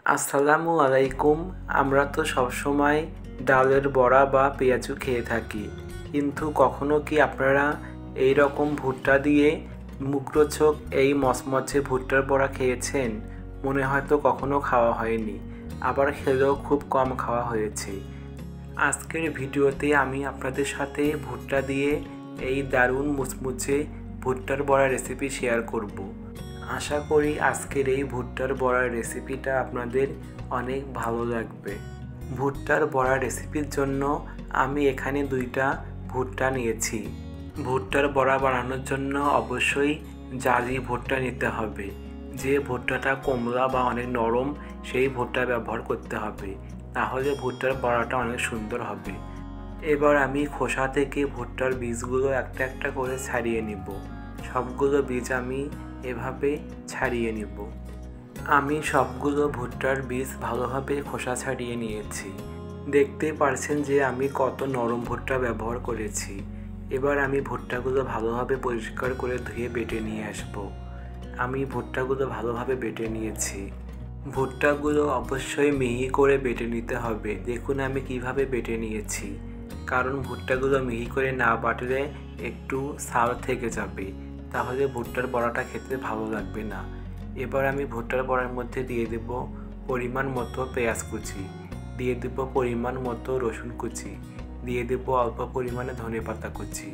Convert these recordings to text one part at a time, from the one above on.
আসসালামু আলাইকুম। আমরা তো সবসময় ডালের বড়া বা পেঁয়াজু খেয়ে থাকি, কিন্তু কখনো কি আপনারা এই রকম ভুট্টা দিয়ে মুখরোচক এই মচমচে ভুট্টার বড়া খেয়েছেন? মনে হয়তো কখনো খাওয়া হয়নি, আবার খেলেও খুব কম খাওয়া হয়েছে। আজকের ভিডিওতে আমি আপনাদের সাথে ভুট্টা দিয়ে এই দারুণ মুচমুচে ভুট্টার বড়া রেসিপি শেয়ার করব। আশা করি আজকের এই ভুট্টার বড়ার রেসিপিটা আপনাদের অনেক ভালো লাগবে। ভুট্টার বড়া রেসিপির জন্য আমি এখানে 2টা ভুট্টা নিয়েছি। ভুট্টার বড়া বানানোর জন্য অবশ্যই জালি ভুট্টা নিতে হবে। যে ভুট্টাটা কোমলা বা অনেক নরম সেই ভুট্টা ব্যবহার করতে হবে, তাহলে ভুট্টার বড়াটা অনেক সুন্দর হবে। এবার আমি খোসা থেকে ভুট্টার বীজগুলো একটা একটা করে ছাড়িয়ে নিব। সবগুলো বীজ আমি এভাবে ছাড়িয়ে নিব। আমি সবগুলো ভুট্টার বীজ ভালোভাবে খোসা ছাড়িয়ে নিয়েছি। দেখতে পারছেন যে আমি কত নরম ভুট্টা ব্যবহার করেছি। এবার আমি ভুট্টাগুলো ভালোভাবে পরিষ্কার করে ধুয়ে বেটে নিয়ে আসব। আমি ভুট্টাগুলো ভালোভাবে বেটে নিয়েছি। ভুট্টাগুলো অবশ্যই মিহি করে বেটে নিতে হবে। দেখুন আমি কিভাবে বেটে নিয়েছি, কারণ ভুট্টাগুলো মিহি করে না বাটলে একটু ছাল থেকে যাবে, তাহলে ভুট্টার বড়াটা খেতে ভালো লাগবে না। এবার আমি ভুট্টার বড়ার মধ্যে দিয়ে দেব পরিমাণ মতো পেঁয়াজ কুচি, দিয়ে দেব পরিমাণ মতো রসুন কুচি, দিয়ে দেব অল্প পরিমাণে ধনেপাতা কুচি,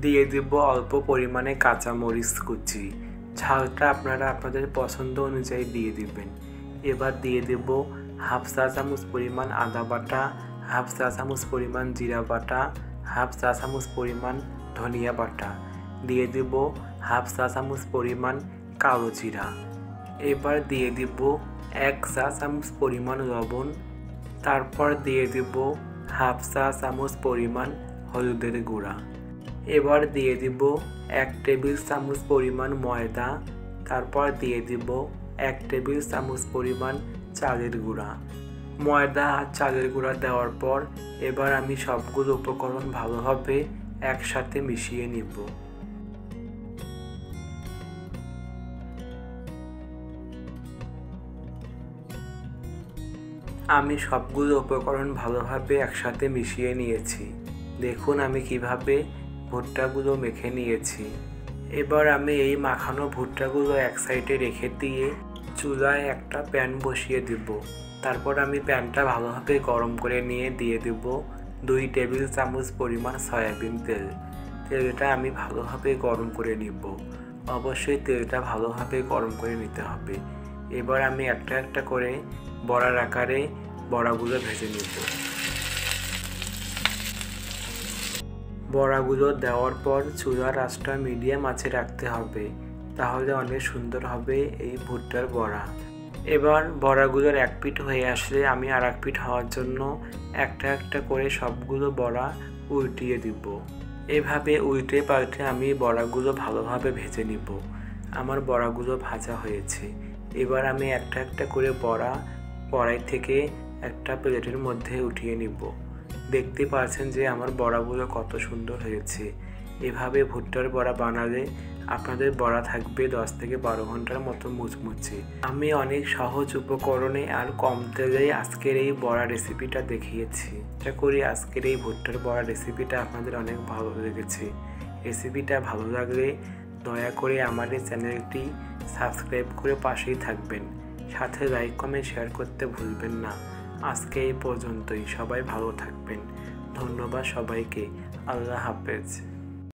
দিয়ে দেব অল্প পরিমাণে কাঁচামরিচ কুচি। ঝালটা আপনারা আপনাদের পছন্দ অনুযায়ী দিয়ে দিবেন। এবার দিয়ে দেব হাফ চা চামচ পরিমাণ আদা বাটা, হাফ চা চামচ পরিমাণ জিরা বাটা, হাফ চা চামচ পরিমাণ ধনিয়া বাটা, দিয়ে দেব হাফ চা চামচ পরিমাণ কালো জিরা। এবার দিয়ে দেব 1 চা চামচ পরিমাণ লবণ, তারপর দিয়ে দেব হাফ চা চামচ পরিমাণ হলুদের গুঁড়া। এবার দিয়ে দেব 1 টেবিল চামচ পরিমাণ ময়দা, তারপর দিয়ে দেব 1 টেবিল চামচ পরিমাণ চালের গুঁড়া। ময়দা আর চালের গুঁড়া দেওয়ার পর এবার আমি সবগুলো উপকরণ ভালোভাবে একসাথে মিশিয়ে নিব। আমি সবগুলো উপকরণ ভালোভাবে একসাথে মিশিয়ে নিয়েছি। দেখুন আমি কিভাবে ভুট্টাগুলো মেখে নিয়েছি। এবার আমি এই মাখানো ভুট্টাগুলো এক সাইডে রেখে দিয়ে চুলায় একটা প্যান বসিয়ে দেব। তারপর আমি প্যানটা ভালোভাবে গরম করে নিয়ে দিয়ে দেব 2 টেবিল চামচ পরিমাণ সয়াবিন তেল। তেলটা আমি ভালোভাবে গরম করে নিব। অবশ্যই তেলটা ভালোভাবে গরম করে নিতে হবে। এবার আমি একটা একটা করে বড়ার আকারে বড়াগুলো ভেজে নিব। বড়াগুলো দেওয়ার পর চুলার আঁচটা মিডিয়াম আঁচে রাখতে হবে, তাহলে অনেক সুন্দর হবে এই ভুট্টার বড়া। এবার বড়াগুলোর এক পিঠ হয়ে আসলে আমি আর এক পিঠ হওয়ার জন্য একটা একটা করে সবগুলো বড়া উল্টিয়ে দিব। এভাবে উল্টে পাল্টে আমি বড়াগুলো ভালোভাবে ভেজে নিব। আমার বড়াগুলো ভাজা হয়েছে। এবার আমি একটা একটা করে বড়া কড়াই থেকে একটা প্লেটের মধ্যে উঠিয়ে নিব। দেখতে পাচ্ছেন যে আমার বড়াগুলো কত সুন্দর হয়েছে। এভাবে ভুট্টার বড়া বানালে আপনাদের বড়া থাকবে 10 থেকে 12 ঘন্টার মতো মুচমুচে। আমি অনেক সহজ উপকরণে আর কম তেলে আজকের এই বড়া রেসিপিটা দেখিয়েছি। আশা করি আজকের এই ভুট্টার বড়া রেসিপিটা আপনাদের অনেক ভালো লেগেছে। রেসিপিটা ভালো লাগলে দয়া করে আমার এই চ্যানেলটি সাবস্ক্রাইব করে পাশেই থাকবেন, সাথে লাইক কমেন্ট শেয়ার করতে ভুলবেন না। আজকে এই পর্যন্তই। সবাই ভালো থাকবেন। ধন্যবাদ সবাইকে। আল্লাহ হাফেজ।